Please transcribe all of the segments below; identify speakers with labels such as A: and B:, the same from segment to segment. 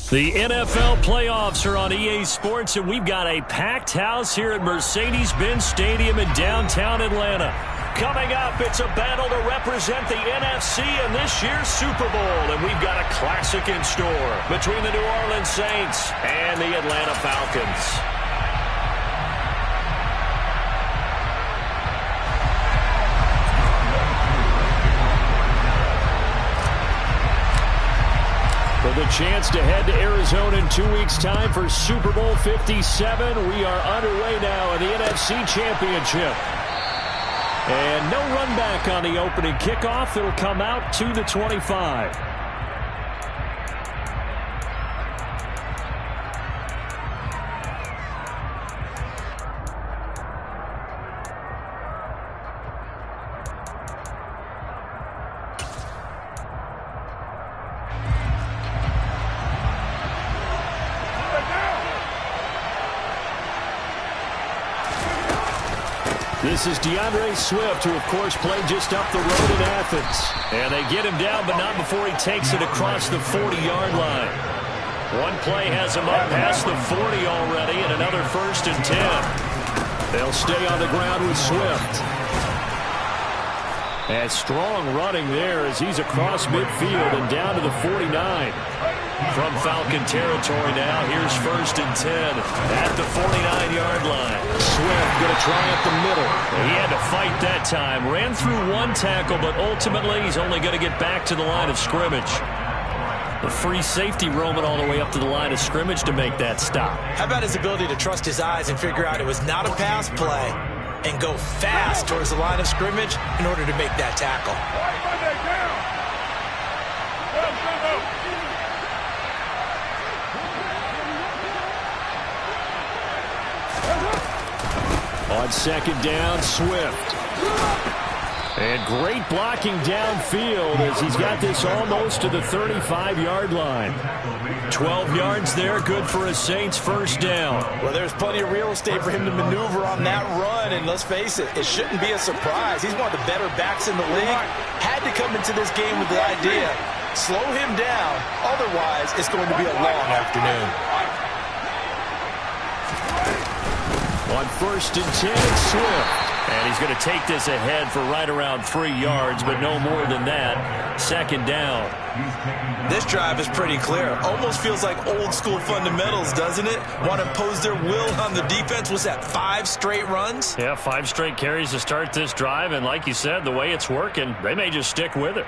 A: The NFL playoffs are on EA Sports, and we've got a packed house here at Mercedes-Benz Stadium in downtown Atlanta. Coming up, it's a battle to represent the NFC in this year's Super Bowl. And we've got a classic in store between the New Orleans Saints and the Atlanta Falcons. For the chance to head to Arizona in 2 weeks' time for Super Bowl 57. We are underway now in the NFC Championship. And no run back on the opening kickoff. It'll come out to the 25. This is DeAndre Swift, who, of course, played just up the road in Athens. And they get him down, but not before he takes it across the 40-yard line. One play has him up past the 40 already, and another 1st and 10. They'll stay on the ground with Swift. And strong running there as he's across midfield and down to the 49. From Falcon territory now, here's 1st and 10 at the 49-yard line. Swift going to try up the middle. He had to fight that time. Ran through one tackle, but ultimately he's only going to get back to the line of scrimmage. The free safety roaming all the way up to the line of scrimmage to make that stop.
B: How about his ability to trust his eyes and figure out it was not a pass play and go fast towards the line of scrimmage in order to make that tackle.
A: On 2nd down, Swift. And great blocking downfield as he's got this almost to the 35-yard line. 12 yards there, good for a Saints 1st down.
B: Well, there's plenty of real estate for him to maneuver on that run, and let's face it, it shouldn't be a surprise. He's one of the better backs in the league. Had to come into this game with the idea, slow him down, otherwise it's going to be a long afternoon.
A: On 1st and 10, it's Swift. And he's going to take this ahead for right around 3 yards, but no more than that. 2nd down.
B: This drive is pretty clear. Almost feels like old school fundamentals, doesn't it? Want to impose their will on the defense. Was that 5 straight runs?
A: Yeah, 5 straight carries to start this drive. And like you said, the way it's working, they may just stick with it.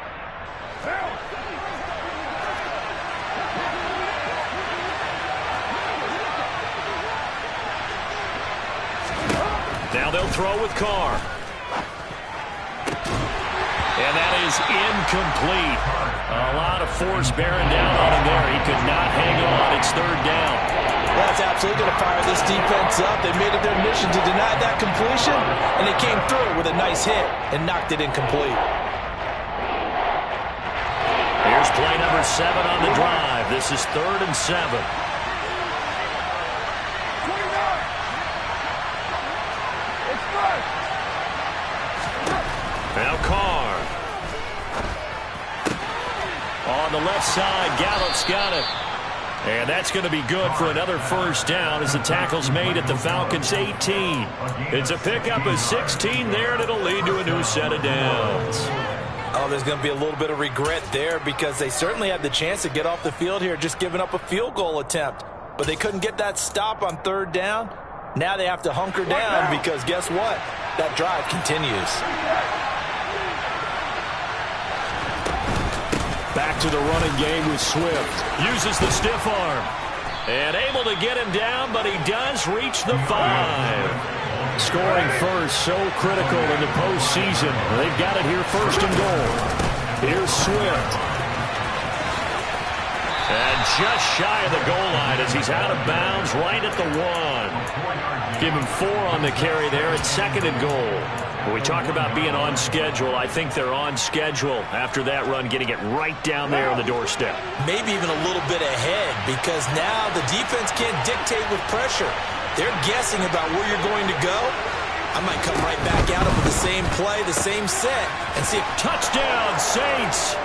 A: Now they'll throw with Carr. And that is incomplete. A lot of force bearing down on him there. He could not hang on. It's 3rd down.
B: That's absolutely going to fire this defense up. They made it their mission to deny that completion, and they came through with a nice hit and knocked it incomplete.
A: Here's play number 7 on the drive. This is 3rd and 7. Now Carr. On the left side, Gallup's got it. And that's going to be good for another 1st down as the tackle's made at the Falcons' 18. It's a pickup of 16 there, and it'll lead to a new set of downs.
B: Oh, there's going to be a little bit of regret there because they certainly had the chance to get off the field here, just giving up a field goal attempt. But they couldn't get that stop on 3rd down. Now they have to hunker down because guess what? That drive continues.
A: Back to the running game with Swift. Uses the stiff arm. And able to get him down, but he does reach the 5. Scoring first, so critical in the postseason. They've got it here 1st and goal. Here's Swift. And just shy of the goal line as he's out of bounds right at the 1. Give him 4 on the carry there at 2nd and goal. When we talk about being on schedule, I think they're on schedule after that run, getting it right down there on the doorstep.
B: Maybe even a little bit ahead because now the defense can't dictate with pressure. They're guessing about where you're going to go. I might come right back out with the same play, the same set, and see if...
A: Touchdown, Saints!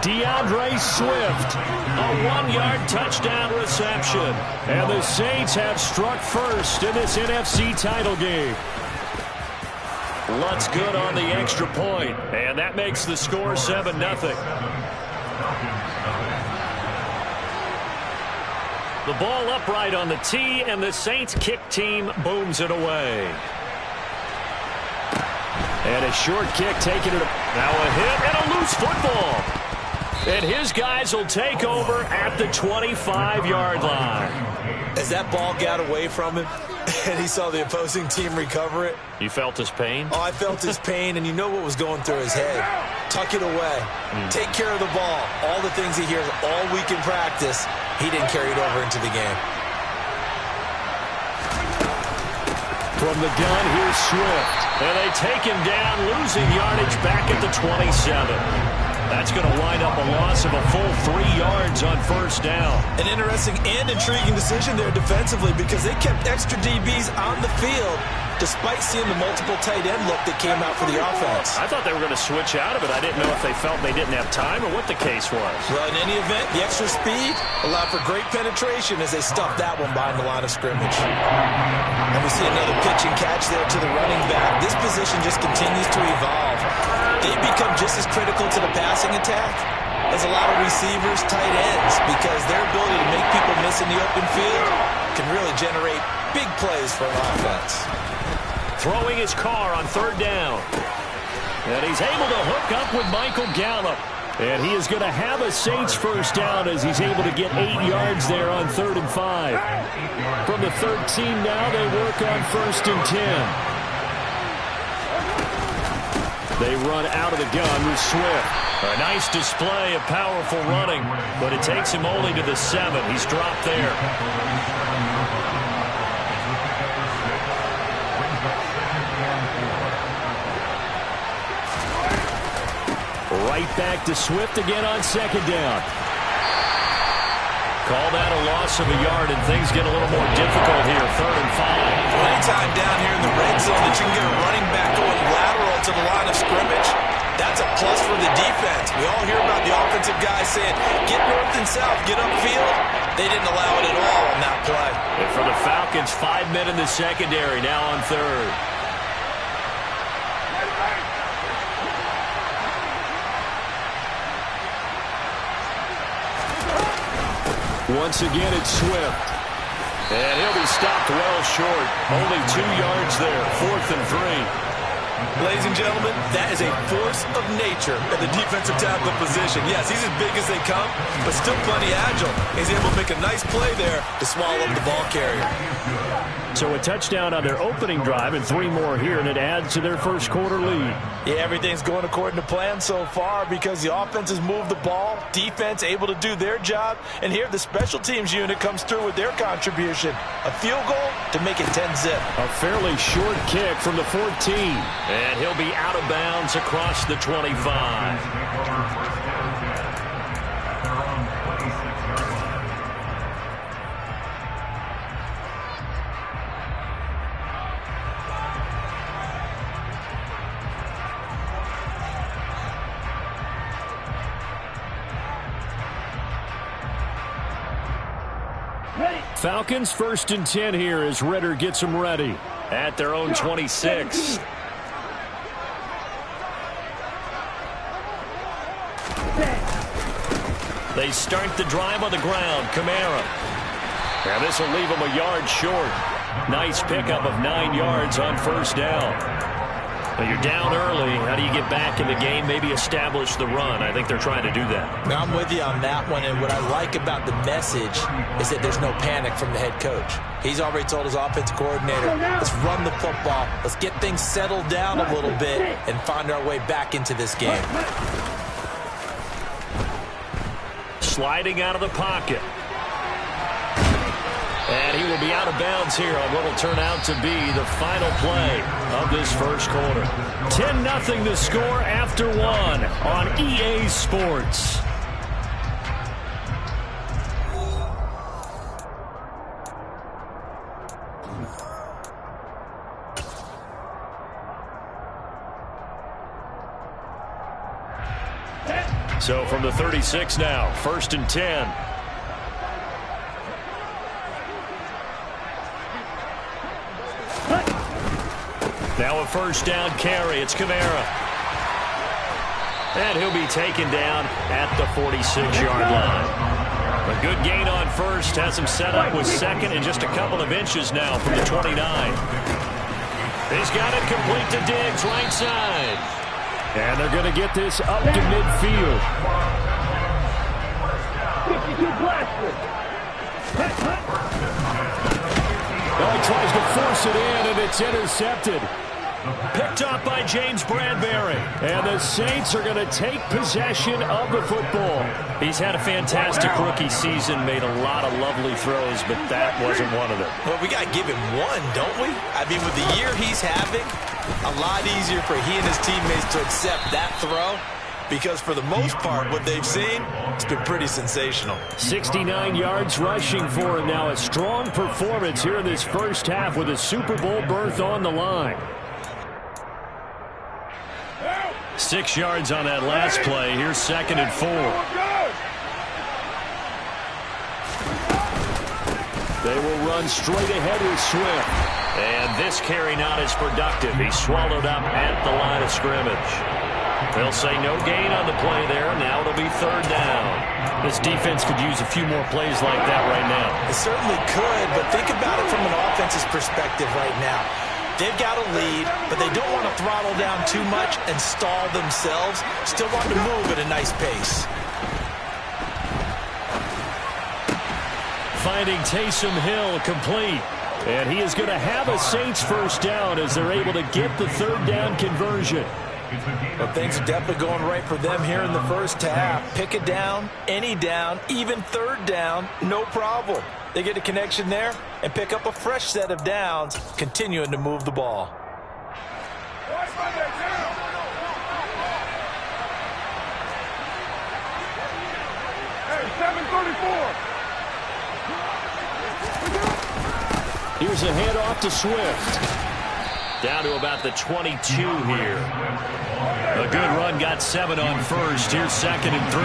A: DeAndre Swift, a 1-yard touchdown reception. And the Saints have struck first in this NFC title game. Lutz good on the extra point, and that makes the score 7-0. The ball upright on the tee, and the Saints kick team booms it away. And a short kick taking it. Now a hit and a loose football. And his guys will take over at the 25-yard line.
B: As that ball got away from him, and he saw the opposing team recover it.
A: You felt his pain?
B: Oh, I felt his pain, and you know what was going through his head. Tuck it away. Take care of the ball. All the things he hears all week in practice, he didn't carry it over into the game.
A: From the gun, here's Swift. And they take him down, losing yardage back at the 27. That's going to wind up a loss of a full 3 yards on first down.
B: An interesting and intriguing decision there defensively because they kept extra DBs on the field despite seeing the multiple tight end look that came out for the offense.
A: I thought they were going to switch out of it. I didn't know if they felt they didn't have time or what the case was.
B: Well, in any event, the extra speed allowed for great penetration as they stuffed that one behind the line of scrimmage. And we see another pitch and catch there to the running back. This position just continues to evolve. They become just as critical to the passing attack as a lot of receivers, tight ends, because their ability to make people miss in the open field can really generate big plays for an offense.
A: Throwing his car on third down. And he's able to hook up with Michael Gallup. And he is going to have a Saints first down as he's able to get 8 yards there on 3rd and 5. From the 13 now, they work on 1st and 10. They run out of the gun with Swift. A nice display of powerful running, but it takes him only to the 7. He's dropped there. Right back to Swift again on 2nd down. Call that a loss of a yard, and things get a little more difficult here. 3rd and 5.
B: Anytime down here in the red zone that you can get a running back going lateral to the line of scrimmage, that's a plus for the defense. We all hear about the offensive guys saying, get north and south, get upfield. They didn't allow it at all on that play.
A: And for the Falcons, 5 men in the secondary, now on 3rd. Once again, it's Swift. And he'll be stopped well short. Only 2 yards there. 4th and 3.
B: Ladies and gentlemen, that is a force of nature at the defensive tackle position. Yes, he's as big as they come, but still plenty agile. He's able to make a nice play there to swallow up the ball carrier.
A: So a touchdown on their opening drive and 3 more here, and it adds to their first quarter lead.
B: Yeah, everything's going according to plan so far because the offense has moved the ball, defense able to do their job, and here the special teams unit comes through with their contribution. A field goal to make it 10-zip.
A: A fairly short kick from the 14, and he'll be out of bounds across the 25. Falcons 1st and 10 here as Ritter gets them ready at their own 26. They start the drive on the ground. Kamara. And this will leave them a yard short. Nice pickup of 9 yards on first down. But you're down early. How do you get back in the game? Maybe establish the run. I think they're trying to do that.
B: Now, I'm with you on that one, and what I like about the message is that there's no panic from the head coach. He's already told his offensive coordinator, let's run the football, let's get things settled down a little bit and find our way back into this game.
A: Sliding out of the pocket. And he will be out of bounds here on what will turn out to be the final play of this first quarter. 10-0 the score after 1 on EA Sports. So from the 36 now, 1st and 10. Now a first down carry. It's Kamara. And he'll be taken down at the 46-yard line. A good gain on first has him set up with second and just a couple of inches now from the 29. He's got it complete to Diggs, right side. And they're going to get this up to midfield.
C: 52 blaster.
A: He tries to force it in, and it's intercepted. Picked up by James Bradbury. And the Saints are going to take possession of the football. He's had a fantastic rookie season, made a lot of lovely throws, but that wasn't one of them.
B: Well, we got to give him one, don't we? I mean, with the year he's having, a lot easier for he and his teammates to accept that throw. Because for the most part, what they've seen, it's been pretty sensational.
A: 69 yards rushing for him now. A strong performance here in this first half with a Super Bowl berth on the line. 6 yards on that last play. Here's 2nd and 4. They will run straight ahead with Swift. And this carry not as productive. He's swallowed up at the line of scrimmage. They'll say no gain on the play there. Now it'll be 3rd down. This defense could use a few more plays like that right now.
B: It certainly could, but think about it from an offense's perspective right now. They've got a lead, but they don't want to throttle down too much and stall themselves. Still want to move at a nice pace.
A: Finding Taysom Hill complete. And he is going to have a Saints first down as they're able to get the 3rd down conversion.
B: Well, things are definitely going right for them here in the first half. Pick it down, any down, even 3rd down, no problem. They get a connection there and pick up a fresh set of downs, continuing to move the ball.
C: Hey, 734.
A: Here's a handoff to Swift. Down to about the 22 here. A good run, got 7 on first. Here's 2nd and 3.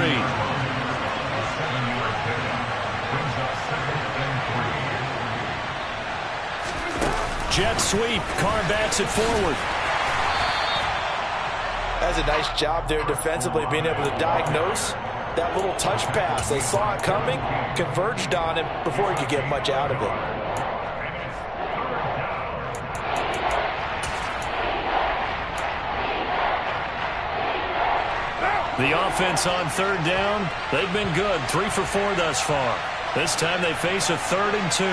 A: Jet sweep. Carr backs it forward.
B: That's a nice job there defensively, being able to diagnose that little touch pass. They saw it coming, converged on him before he could get much out of it.
A: The offense on 3rd down, they've been good. 3 for 4 thus far. This time they face a 3rd and 2.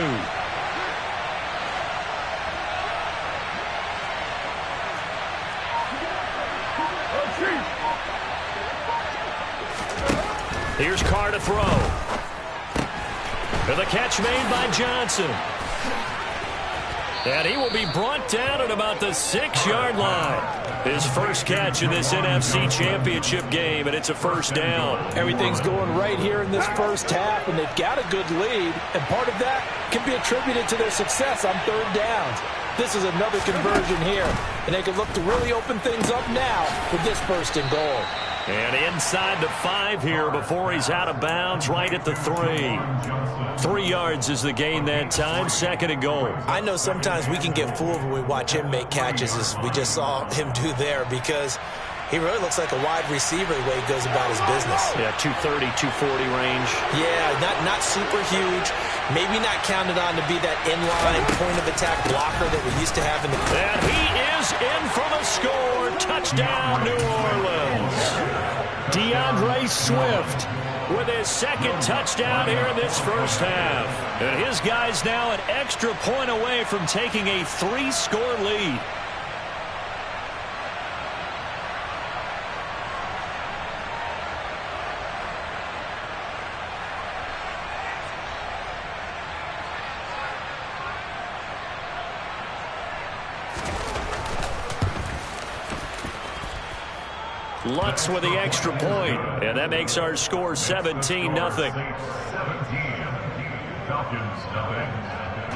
A: Here's Carr to throw. And the catch made by Johnson. And he will be brought down at about the 6-yard line. His first catch in this NFC Championship game, and it's a first down.
B: Everything's going right here in this first half, and they've got a good lead, and part of that can be attributed to their success on 3rd downs. This is another conversion here, and they can look to really open things up now with this 1st and goal.
A: And inside the 5 here before he's out of bounds, right at the 3. 3 yards is the gain that time, 2nd and goal.
B: I know sometimes we can get fooled when we watch him make catches, as we just saw him do there, because he really looks like a wide receiver the way he goes about his business.
A: Yeah, 230, 240 range.
B: Yeah, not super huge. Maybe not counted on to be that inline point-of-attack blocker that we used to have in the...
A: And he is in for the score. Touchdown, New Orleans. DeAndre Swift with his 2nd touchdown here in this first half. And his guys now an extra point away from taking a 3-score lead. Lutz with the extra point, and that makes our score 17-0.
C: Falcons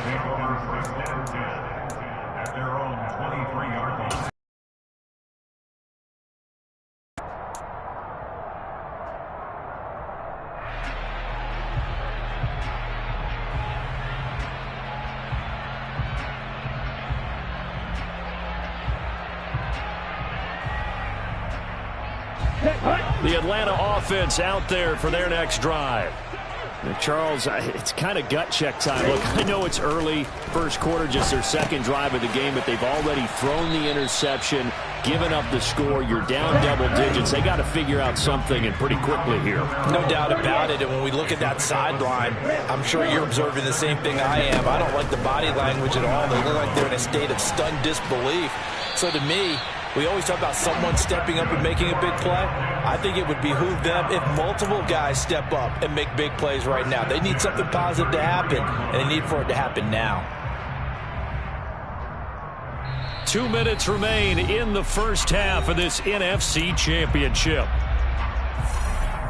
C: take over first down at their own 23-yard line.
A: The Atlanta offense out there for their next drive. Now, Charles, it's kind of gut check time. Look, I know it's early, first quarter, just their second drive of the game, but they've already thrown the interception, given up the score. You're down double digits. They got to figure out something, and pretty quickly here.
B: No doubt about it. And when we look at that sideline, I'm sure you're observing the same thing I am. I don't like the body language at all. They look like they're in a state of stunned disbelief. So to me, we always talk about someone stepping up and making a big play. I think it would behoove them if multiple guys step up and make big plays right now. They need something positive to happen, and they need for it to happen now.
A: 2 minutes remain in the first half of this NFC Championship.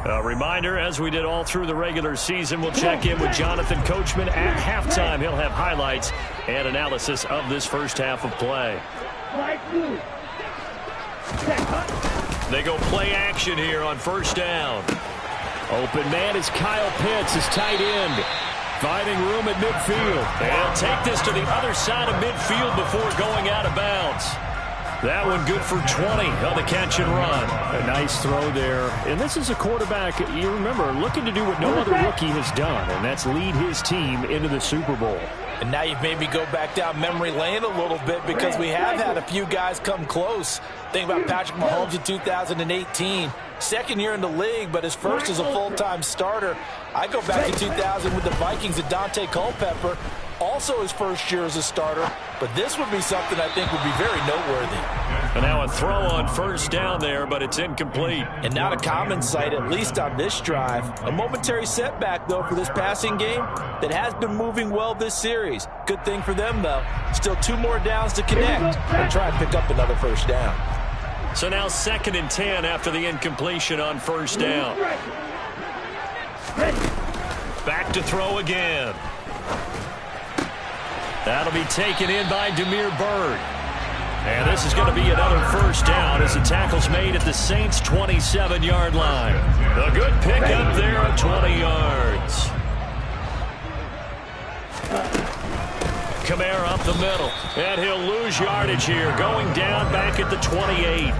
A: A reminder, as we did all through the regular season, we'll check in with Jonathan Coachman at halftime. He'll have highlights and analysis of this first half of play. They go play action here on first down. Open man is Kyle Pitts, his tight end. Finding room at midfield. And take this to the other side of midfield before going out of bounds. That one good for 20 on the catch and run. A nice throw there. And this is a quarterback, you remember, looking to do what no other rookie has done, and that's lead his team into the Super Bowl.
B: And now you've made me go back down memory lane a little bit because we have had a few guys come close. Think about Patrick Mahomes in 2018. Second year in the league, but his first as a full-time starter. I go back to 2000 with the Vikings and Dante Culpepper. Also his first year as a starter. But this would be something I think would be very noteworthy.
A: And now a throw on first down there, but it's incomplete.
B: And not a common sight, at least on this drive. A momentary setback, though, for this passing game that has been moving well this series. Good thing for them, though. Still 2 more downs to connect and try and pick up another first down.
A: So now 2nd and 10 after the incompletion on first down. Back to throw again. That'll be taken in by Damiere Byrd. And this is going to be another first down as the tackle's made at the Saints' 27-yard line. A good pickup there at 20 yards. Kamara up the middle, and he'll lose yardage here, going down back at the 28.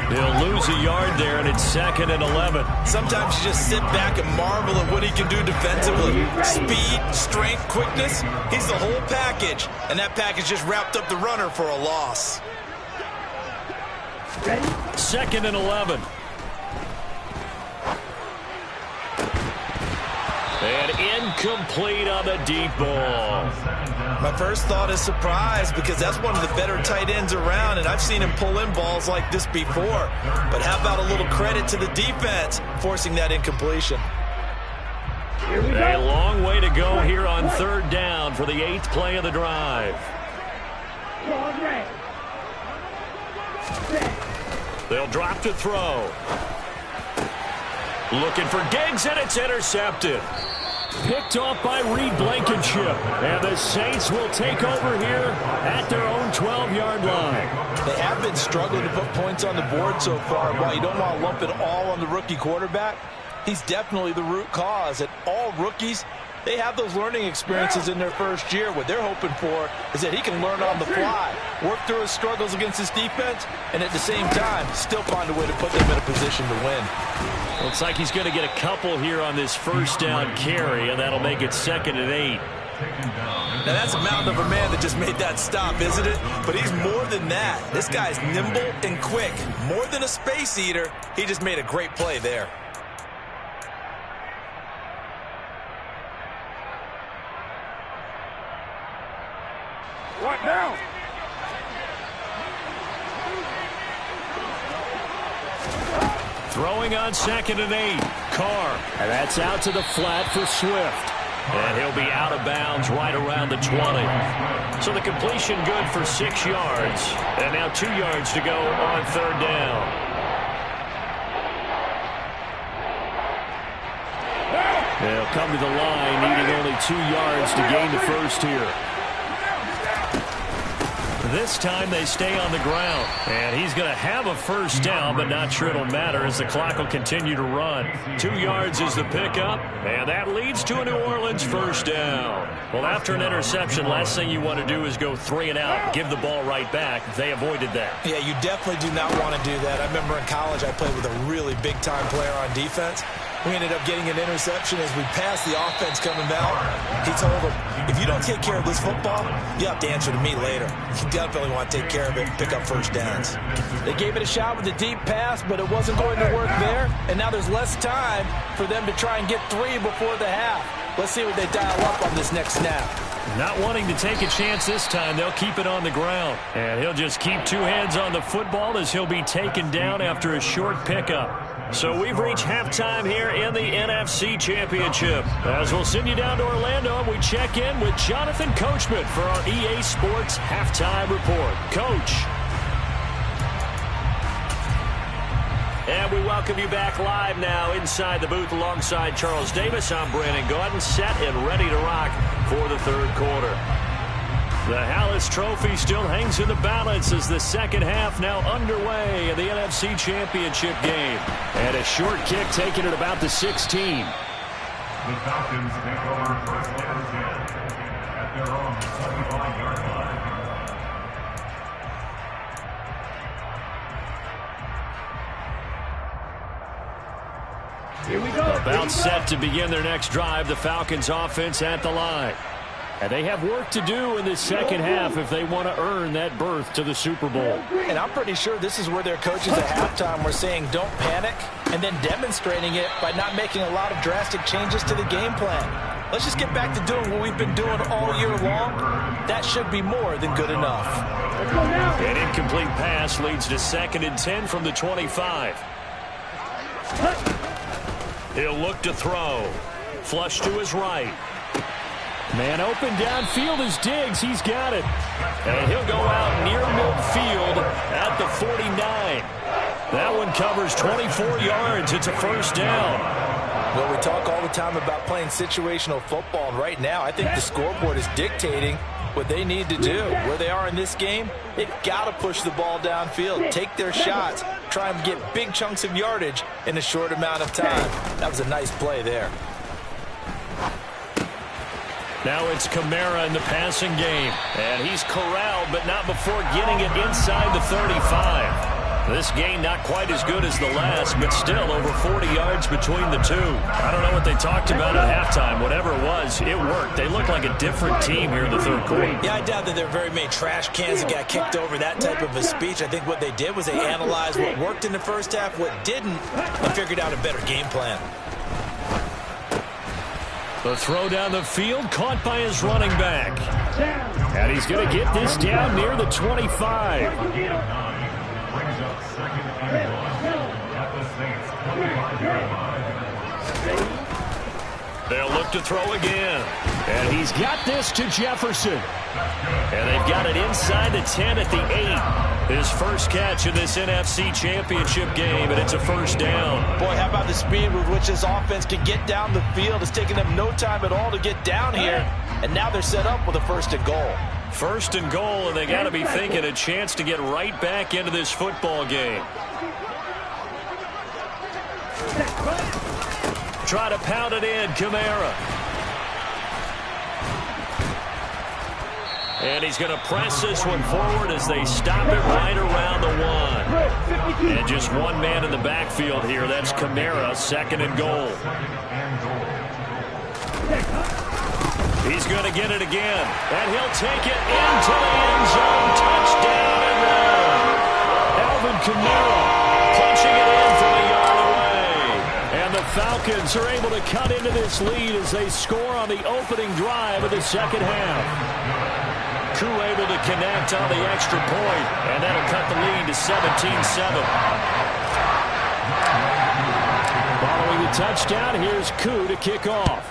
A: He'll lose a yard there, and it's 2nd and 11.
B: Sometimes you just sit back and marvel at what he can do defensively. Speed, strength, quickness, he's the whole package. And that package just wrapped up the runner for a loss.
A: 2nd and 11. And incomplete on the deep ball.
B: My first thought is surprise because that's one of the better tight ends around, and I've seen him pull in balls like this before. But how about a little credit to the defense forcing that incompletion?
A: A long way to go here on 3rd down for the 8th play of the drive. They'll drop to throw. Looking for Diggs, and it's intercepted. Picked off by Reed Blankenship. And the Saints will take over here at their own 12-yard line.
B: They have been struggling to put points on the board so far. While you don't want to lump it all on the rookie quarterback, he's definitely the root cause. And all rookies, they have those learning experiences in their first year. What they're hoping for is that he can learn on the fly, work through his struggles against his defense, and at the same time, still find a way to put them in a position to win.
A: Looks like he's going to get a couple here on this first down carry, and that'll make it 2nd and 8.
B: Now that's a mountain of a man that just made that stop, isn't it? But he's more than that. This guy's nimble and quick. More than a space eater, he just made a great play there.
C: What now?
A: Throwing on 2nd and 8. Carr. And that's out to the flat for Swift. And he'll be out of bounds right around the 20. So the completion good for 6 yards. And now 2 yards to go on 3rd down. They'll come to the line, needing only 2 yards to gain the first here. This time they stay on the ground. And he's going to have a first down, but not sure it'll matter as the clock will continue to run. 2 yards is the pickup, and that leads to a New Orleans first down. Well, after an interception, last thing you want to do is go 3 and out, give the ball right back. They avoided that.
B: Yeah, you definitely do not want to do that. I remember in college I played with a really big-time player on defense. We ended up getting an interception as we passed the offense coming out. He told him, if you don't take care of this football, you have to answer to me later. You definitely want to take care of it and pick up first downs. They gave it a shot with the deep pass, but it wasn't going to work there. And now there's less time for them to try and get 3 before the half. Let's see what they dial up on this next snap.
A: Not wanting to take a chance this time, they'll keep it on the ground. And he'll just keep 2 hands on the football as he'll be taken down after a short pickup. So we've reached halftime here in the NFC Championship. As we'll send you down to Orlando, we check in with Jonathan Coachman for our EA Sports Halftime Report. Coach. And we welcome you back live now inside the booth alongside Charles Davis. I'm Brandon Gaudin, set and ready to rock for the third quarter. The Hallis Trophy still hangs in the balance as the second half now underway in the NFC Championship game. And a short kick taken at about the 16.
C: The Falcons take over first and 10 at their own 25-yard line.
A: Here we go. About set to begin their next drive. The Falcons offense at the line. And they have work to do in this second half if they want to earn that berth to the Super Bowl.
B: And I'm pretty sure this is where their coaches at halftime were saying don't panic, and then demonstrating it by not making a lot of drastic changes to the game plan. Let's just get back to doing what we've been doing all year long. That should be more than good enough.
A: An incomplete pass leads to 2nd and 10 from the 25. He'll look to throw. Flush to his right. Man open downfield is Diggs. He's got it. And he'll go out near midfield at the 49. That one covers 24 yards. It's a first down.
B: Well, we talk all the time about playing situational football, and right now I think the scoreboard is dictating what they need to do. Where they are in this game, they've got to push the ball downfield, take their shots, try and get big chunks of yardage in a short amount of time. That was a nice play there.
A: Now it's Kamara in the passing game. And he's corralled, but not before getting it inside the 35. This game not quite as good as the last, but still over 40 yards between the two. I don't know what they talked about at halftime. Whatever it was, it worked. They look like a different team here in the third quarter.
B: Yeah, I doubt that there are very many trash cans that got kicked over, that type of a speech. I think what they did was they analyzed what worked in the first half, what didn't, and figured out a better game plan.
A: The throw down the field, caught by his running back. And he's going to get this down near the 25.
C: Brings up 2nd and 1 at the Saints' 25-yard line.
A: They'll look to throw again. And he's got this to Jefferson. And they've got it inside the 10 at the 8. His first catch in this NFC Championship game, and it's a first down.
B: Boy, how about the speed with which this offense can get down the field? It's taken them no time at all to get down here, and now they're set up with a 1st and goal.
A: 1st and goal, and they got to be thinking a chance to get right back into this football game. Try to pound it in, Kamara. And he's going to press this one forward as they stop it right around the 1. And just one man in the backfield here. That's Kamara, 2nd and goal. He's going to get it again. And he'll take it into the end zone. Touchdown and run. Alvin Kamara punching it in from a yard away. And the Falcons are able to cut into this lead as they score on the opening drive of the second half. Koo able to connect on the extra point, and that'll cut the lead to 17-7. Following the touchdown, here's Koo to kick off.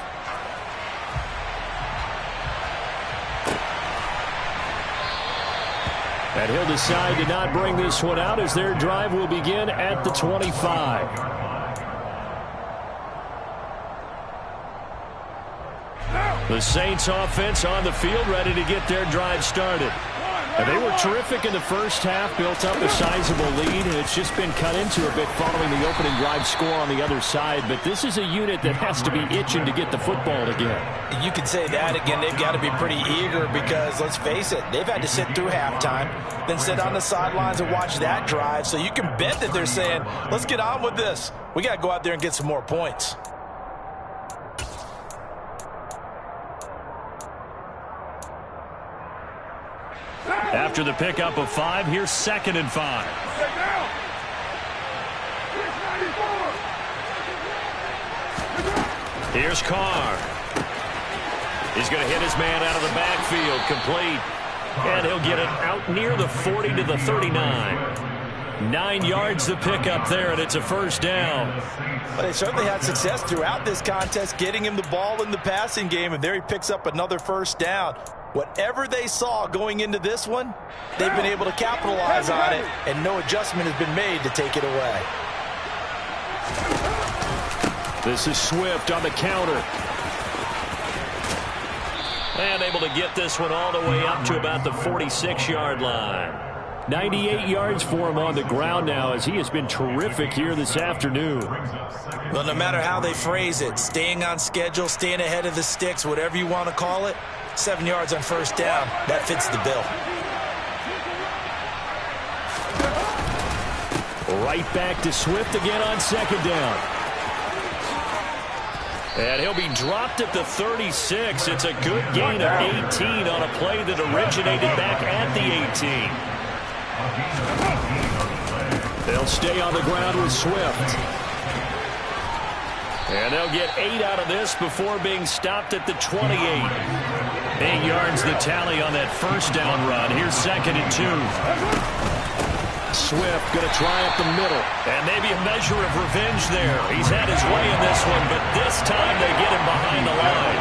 A: And he'll decide to not bring this one out as their drive will begin at the 25. The Saints offense on the field ready to get their drive started. And they were terrific in the first half, built up a sizable lead, and it's just been cut into a bit following the opening drive score on the other side. But this is a unit that has to be itching to get the football again.
B: You can say that again. They've got to be pretty eager because, let's face it, they've had to sit through halftime, then sit on the sidelines and watch that drive. So you can bet that they're saying, let's get on with this. We got to go out there and get some more points.
A: After the pickup of 5, here's 2nd and 5. Here's Carr. He's going to hit his man out of the backfield, complete. And he'll get it out near the 40 to the 39. 9 yards to pick up there, and it's a first down.
B: But they certainly had success throughout this contest, getting him the ball in the passing game, and there he picks up another first down. Whatever they saw going into this one, they've been able to capitalize on it, and no adjustment has been made to take it away.
A: This is Swift on the counter. And able to get this one all the way up to about the 46-yard line. 98 yards for him on the ground now, as he has been terrific here this afternoon.
B: Well, no matter how they phrase it, staying on schedule, staying ahead of the sticks, whatever you want to call it, 7 yards on first down, that fits the bill.
A: Right back to Swift again on 2nd down. And he'll be dropped at the 36. It's a good gain of 18 on a play that originated back at the 18. They'll stay on the ground with Swift. And they'll get 8 out of this before being stopped at the 28. 8 yards the tally on that first down run. Here's 2nd and 2. Swift going to try up the middle. And maybe a measure of revenge there. He's had his way in this one, but this time they get him behind the line.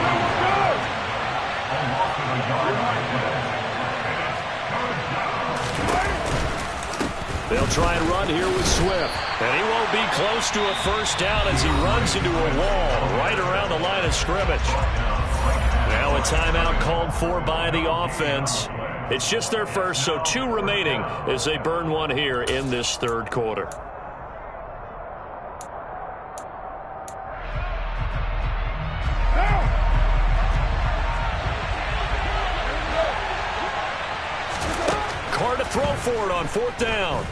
A: They'll try and run here with Swift. And he won't be close to a first down as he runs into a wall right around the line of scrimmage. Now a timeout called for by the offense. It's just their first, so 2 remaining as they burn one here in this third quarter. Carr to throw for it on 4th down.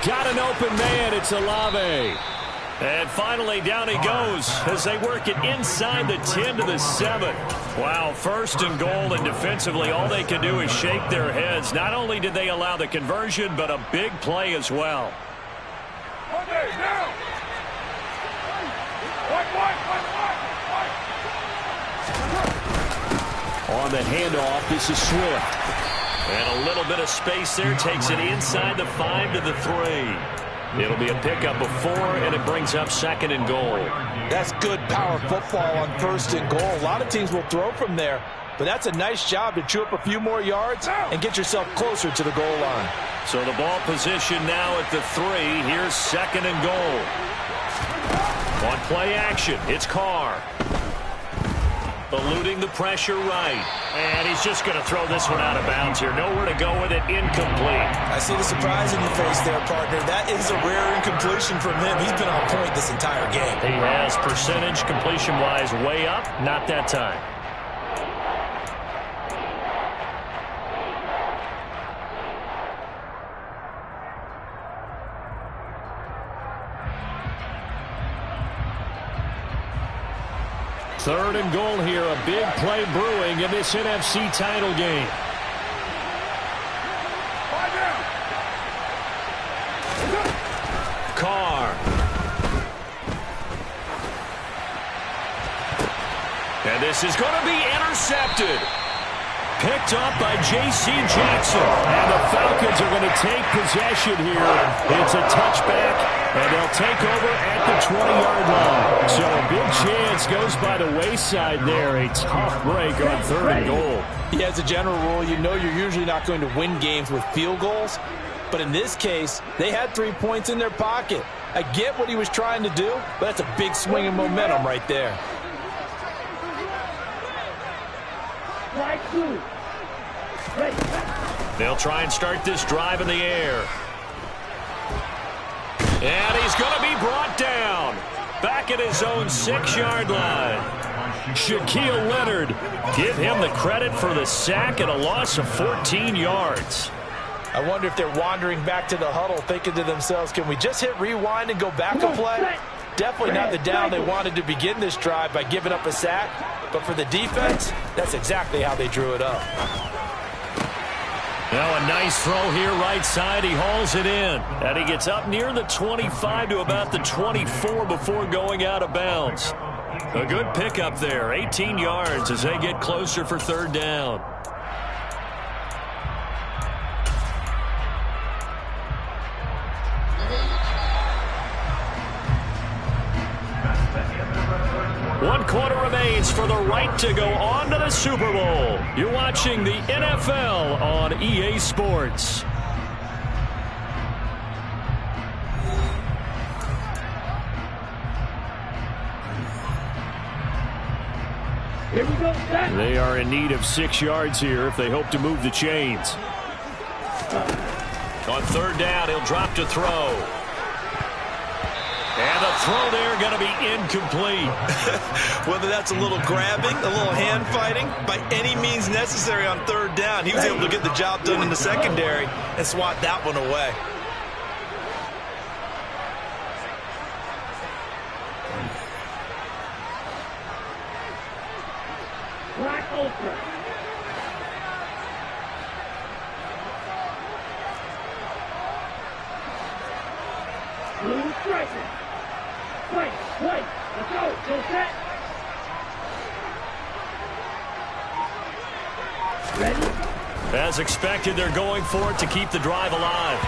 A: Got an open man. It's Olave. And finally, down he goes as they work it inside the 10 to the 7. Wow, 1st and goal, and defensively, all they can do is shake their heads. Not only did they allow the conversion, but a big play as well. On the handoff, this is Swift. And a little bit of space there, takes it inside the 5 to the 3. It'll be a pickup of 4, and it brings up 2nd and goal.
B: That's good power football on 1st and goal. A lot of teams will throw from there, but that's a nice job to chew up a few more yards and get yourself closer to the goal line.
A: So the ball position now at the 3. Here's 2nd and goal. On play action, it's Carr. Eluding the pressure right. And he's just going to throw this one out of bounds here. Nowhere to go with it. Incomplete.
B: I see the surprise in your face there, partner. That is a rare incompletion from him. He's been on point this entire game.
A: He has percentage completion-wise way up. Not that time. Third and goal here. A big play brewing in this NFC title game. Carr. And this is going to be intercepted. Picked up by J.C. Jackson. And the Falcons are going to take possession here. It's a touchback. And they'll take over at the 20-yard line. So a big chance goes by the wayside there. A tough break on 3rd and goal.
B: Yeah, as a general rule, you know you're usually not going to win games with field goals. But in this case, they had 3 points in their pocket. I get what he was trying to do, but that's a big swing of momentum right there.
A: They'll try and start this drive in the air. And he's going to be brought down. Back at his own 6-yard line. Shaquille Leonard, give him the credit for the sack and a loss of 14 yards.
B: I wonder if they're wandering back to the huddle thinking to themselves, can we just hit rewind and go back a play? Definitely not the down they wanted to begin this drive by giving up a sack. But for the defense, that's exactly how they drew it up.
A: Now a nice throw here right side. He hauls it in. And he gets up near the 25 to about the 24 before going out of bounds. A good pickup there. 18 yards as they get closer for third down. One quarter remains for the right to go on to the Super Bowl. You're watching the NFL on EA Sports.
D: Here we go, Jack.
A: They are in need of 6 yards here if they hope to move the chains. On third down, he'll drop to throw. And the throw there going to be incomplete.
B: Whether that's a little grabbing, a little hand fighting, by any means necessary on third down, he was able to get the job done in the secondary and swat that one away.
D: Black Ultra. Blue Striker. Wait, let's go, still set. Ready?
A: As expected, they're going for it to keep the drive alive.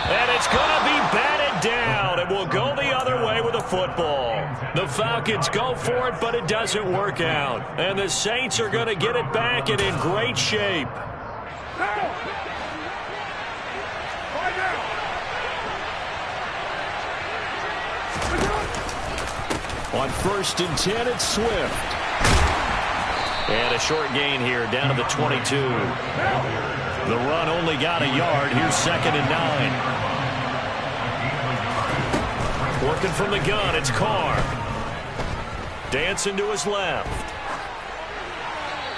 A: And it's going to be batted down. It will go the other way with a football. The Falcons go for it, but it doesn't work out. And the Saints are going to get it back and in great shape. On 1st and 10, it's Swift. And a short gain here, down to the 22. The run only got a yard. Here's 2nd and 9. Working from the gun, it's Carr. Dancing to his left.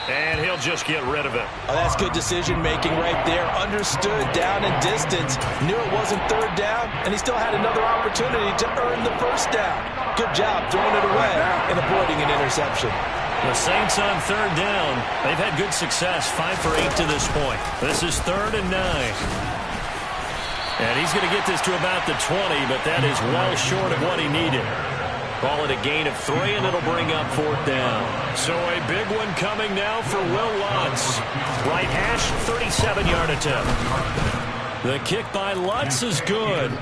A: And he'll just get rid of it.
B: Oh, that's good decision-making right there. Understood down and distance. Knew it wasn't third down, and he still had another opportunity to earn the first down. Good job throwing it away and avoiding an interception.
A: The Saints on third down. They've had good success, 5 for 8 to this point. This is 3rd and 9. And he's going to get this to about the 20, but that is well short of what he needed. Call it a gain of 3, and it'll bring up 4th down. So a big one coming now for Will Lutz. Right hash, 37-yard attempt. The kick by Lutz is good.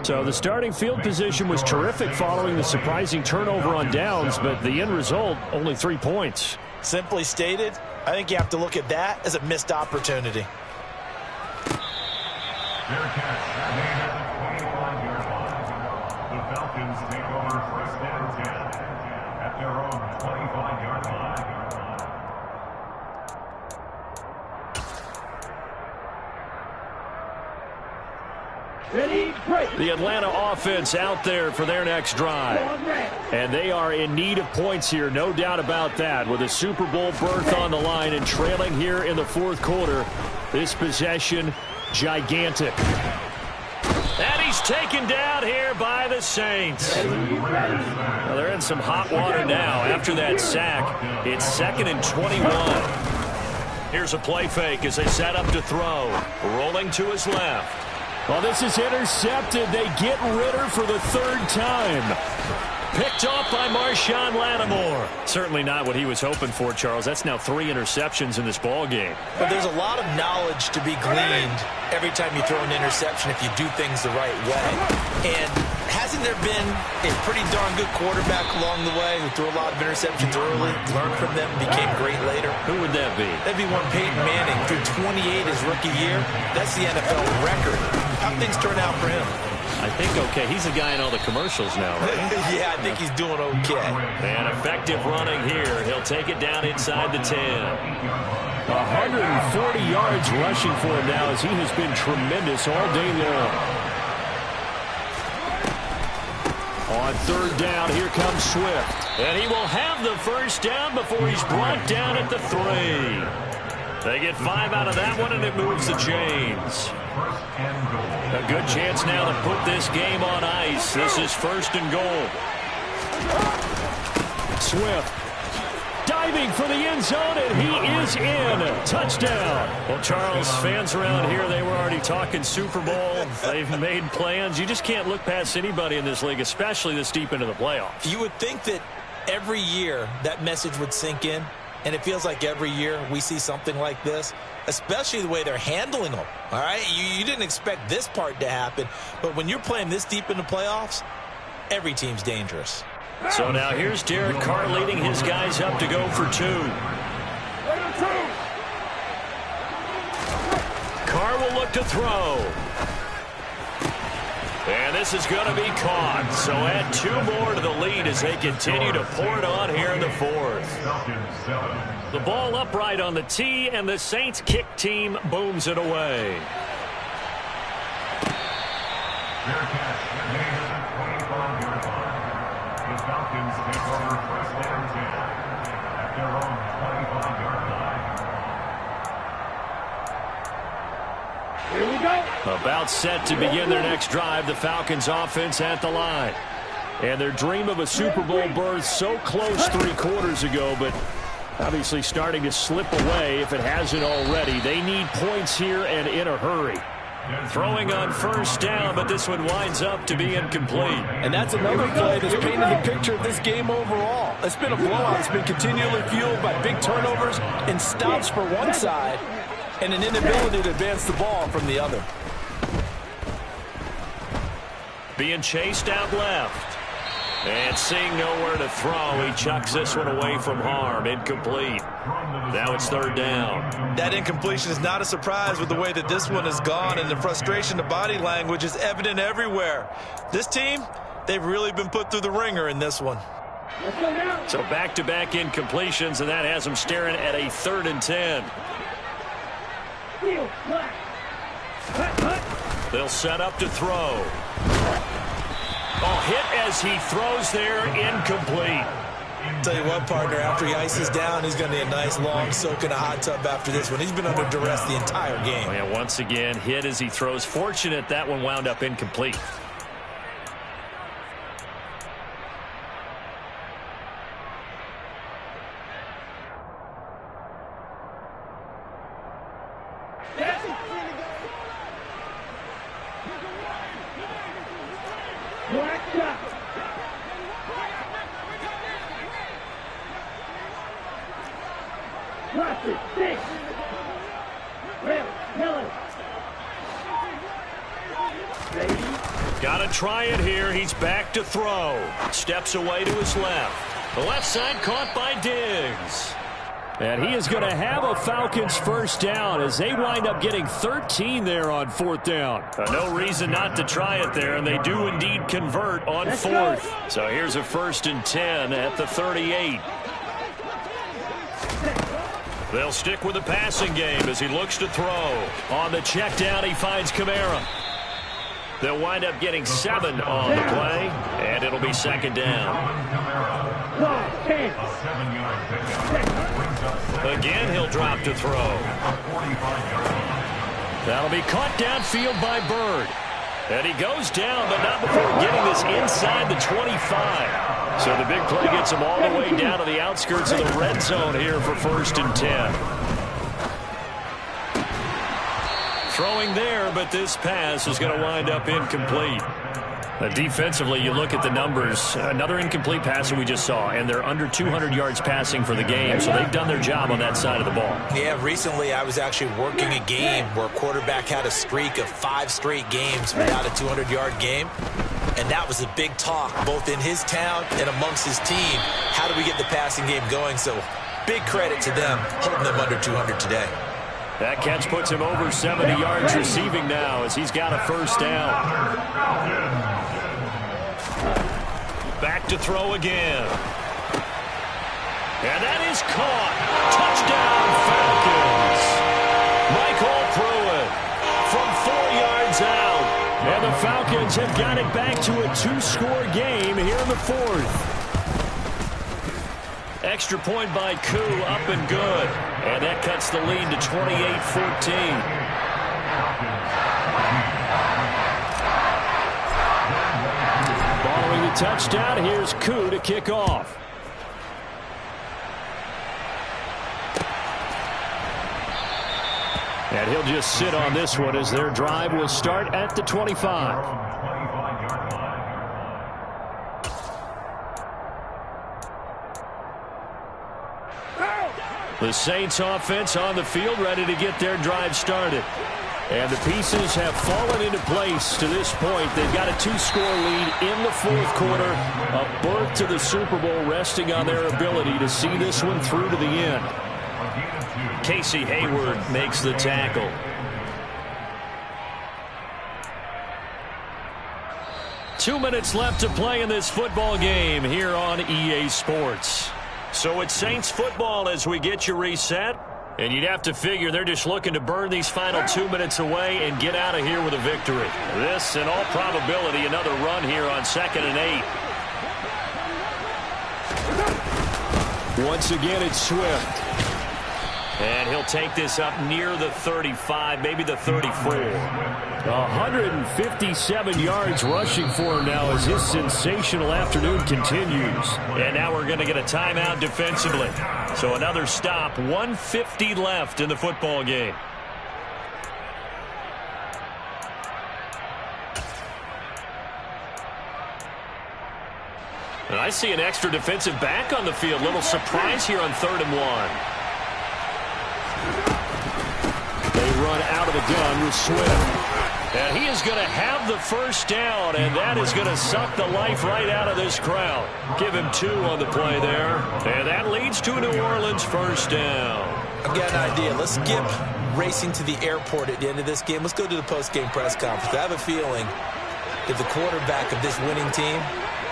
A: So the starting field position was terrific following the surprising turnover on downs, but the end result, only 3 points.
B: Simply stated, I think you have to look at that as a missed opportunity.
C: Fair catch. Made at the 25-yard line. The Falcons take over 1st and 10 at their own 25-yard line.
D: Ready, break.
A: The Atlanta offense out there for their next drive. And they are in need of points here, no doubt about that. With a Super Bowl berth on the line and trailing here in the 4th quarter, this possession gigantic. And he's taken down here by the Saints. Well, they're in some hot water now after that sack. It's 2nd and 21. Here's a play fake as they set up to throw. Rolling to his left. Well, this is intercepted. They get Ritter for the 3rd time. Picked off by Marshawn Lattimore. Certainly not what he was hoping for, Charles. That's now 3 interceptions in this ball game.
B: But there's a lot of knowledge to be gleaned every time you throw an interception if you do things the right way. And hasn't there been a pretty darn good quarterback along the way who threw a lot of interceptions early, learned from them, and became great later?
A: Who would that be?
B: That'd be one Peyton Manning. Threw 28 his rookie year. That's the NFL record. How'd things turn out for him?
A: I think okay. He's the guy in all the commercials now, right?
B: Yeah, I think he's doing okay.
A: And effective running here. He'll take it down inside the 10. 140 yards rushing for him now as he has been tremendous all day long. On third down, here comes Swift. And he will have the first down before he's brought down at the 3. They get 5 out of that one, and it moves the chains. A good chance now to put this game on ice. This is first and goal. Swift diving for the end zone, and he is in. Touchdown. Well, Charles, fans around here, they were already talking Super Bowl. They've made plans. You just can't look past anybody in this league, especially this deep into the playoffs.
B: You would think that every year that message would sink in, and it feels like every year we see something like this, especially the way they're handling them. All right, you didn't expect this part to happen, but when you're playing this deep in the playoffs, every team's dangerous.
A: So now here's Derek Carr leading his guys up to go for 2. Carr will look to throw. And this is going to be caught. So add 2 more to the lead as they continue to pour it on here in the 4th. The ball upright on the tee, and the Saints kick team booms it away.
C: Fair catch made at the 25-yard line. The Falcons take over first and 10 at their own 25-yard line.
D: Here we go.
A: About set to begin their next drive, the Falcons offense at the line. And their dream of a Super Bowl berth so close 3 quarters ago, but obviously starting to slip away if it hasn't already. They need points here and in a hurry. Throwing on first down, but this one winds up to be incomplete.
B: And that's another play that's painted the picture of this game overall. It's been a blowout. It's been continually fueled by big turnovers and stops for one side and an inability to advance the ball from the other.
A: Being chased out left. And seeing nowhere to throw, he chucks this one away from harm. Incomplete. Now it's third down.
B: That incompletion is not a surprise with the way that this one has gone, and the frustration, the body language is evident everywhere. This team, they've really been put through the ringer in this one.
A: So back-to-back incompletions, and that has them staring at a 3rd and 10. They'll set up to throw. Oh, hit as he throws there, incomplete.
B: Tell you what, partner, after he ices down, he's going to need a nice long soak in a hot tub after this one. He's been under duress the entire game.
A: Oh, yeah, once again, hit as he throws. Fortunate that one wound up incomplete. Got to try it here. He's back to throw. Steps away to his left. The left side caught by Diggs. And he is going to have a Falcons first down as they wind up getting 13 there on 4th down. No reason not to try it there, and they do indeed convert on 4th. So here's a 1st and 10 at the 38. They'll stick with the passing game as he looks to throw. On the check down, he finds Kamara. They'll wind up getting 7 on the play, and it'll be 2nd down. Again, he'll drop to throw. That'll be caught downfield by Bird. And he goes down, but not before getting this inside the 25. So the big play gets him all the way down to the outskirts of the red zone here for 1st and 10. Throwing there, but this pass is going to wind up incomplete. Defensively, you look at the numbers. Another incomplete pass that we just saw, and they're under 200 yards passing for the game, so they've done their job on that side of the ball.
B: Yeah, recently I was actually working a game where a quarterback had a streak of 5 straight games without a 200-yard game, and that was a big talk both in his town and amongst his team. How do we get the passing game going? So big credit to them holding them under 200 today.
A: That catch puts him over 70 yards receiving now as he's got a first down. Back to throw again. And that is caught. Touchdown, Falcons. Michael Pruitt from 4 yards out. And the Falcons have got it back to a 2-score game here in the 4th. Extra point by Koo, up and good. And that cuts the lead to 28-14. Following the touchdown, here's Koo to kick off. And he'll just sit on this one as their drive will start at the 25. The Saints offense on the field, ready to get their drive started. And the pieces have fallen into place to this point. They've got a 2-score lead in the 4th quarter. A berth to the Super Bowl resting on their ability to see this one through to the end. Casey Hayward makes the tackle. Two minutes left to play in this football game here on EA Sports. So it's Saints football as we get you reset. And you'd have to figure they're just looking to burn these final 2 minutes away and get out of here with a victory. This, in all probability, another run here on 2nd and 8. Once again, it's Swift. And he'll take this up near the 35, maybe the 34. 157 yards rushing for him now as his sensational afternoon continues. And now we're going to get a timeout defensively. So another stop, 1:50 left in the football game. And I see an extra defensive back on the field. Little surprise here on 3rd and 1. They run out of the gun with Swift. And he is going to have the first down, and that is going to suck the life right out of this crowd. Give him 2 on the play there. And that leads to a New Orleans first down.
B: I've got an idea. Let's skip racing to the airport at the end of this game. Let's go to the post-game press conference. I have a feeling that the quarterback of this winning team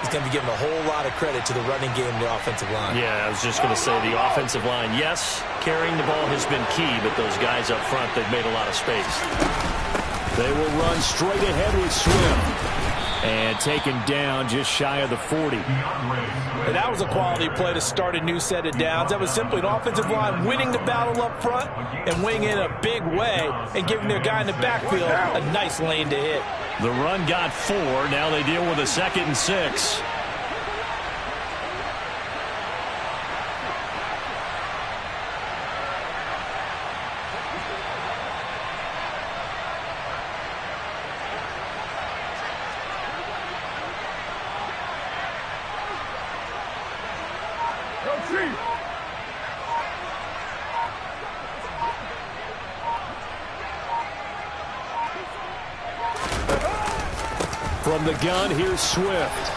B: is going to be given a whole lot of credit to the running game and the offensive line.
A: Yeah, I was just going to say the offensive line, yes, carrying the ball has been key, but those guys up front, they've made a lot of space. They will run straight ahead with Swift. And taken down just shy of the 40.
B: And that was a quality play to start a new set of downs. That was simply an offensive line winning the battle up front and winning in a big way and giving their guy in the backfield a nice lane to hit.
A: The run got 4. Now they deal with a 2nd and 6. From the gun, here's Swift.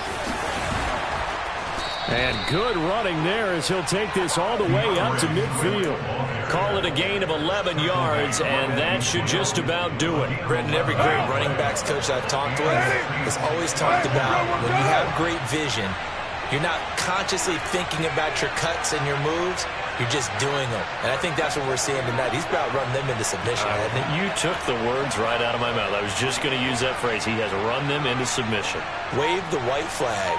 A: And good running there as he'll take this all the way up to midfield. Call it a gain of 11 yards, and that should just about do it.
B: Brendan, every great running backs coach I've talked with has always talked about when you have great vision, you're not consciously thinking about your cuts and your moves. You're just doing them. And I think that's what we're seeing tonight. He's about run them into submission, hasn't he?
A: You took the words right out of my mouth. I was just going to use that phrase. He has run them into submission.
B: Wave the white flag.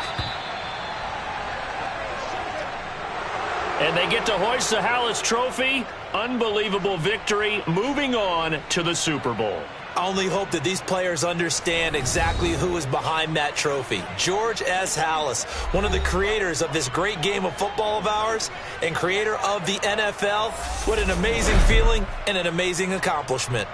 A: And they get to hoist the Hallis Trophy. Unbelievable victory. Moving on to the Super Bowl.
B: I only hope that these players understand exactly who is behind that trophy. George S. Hallis, one of the creators of this great game of football of ours and creator of the NFL. What an amazing feeling and an amazing accomplishment.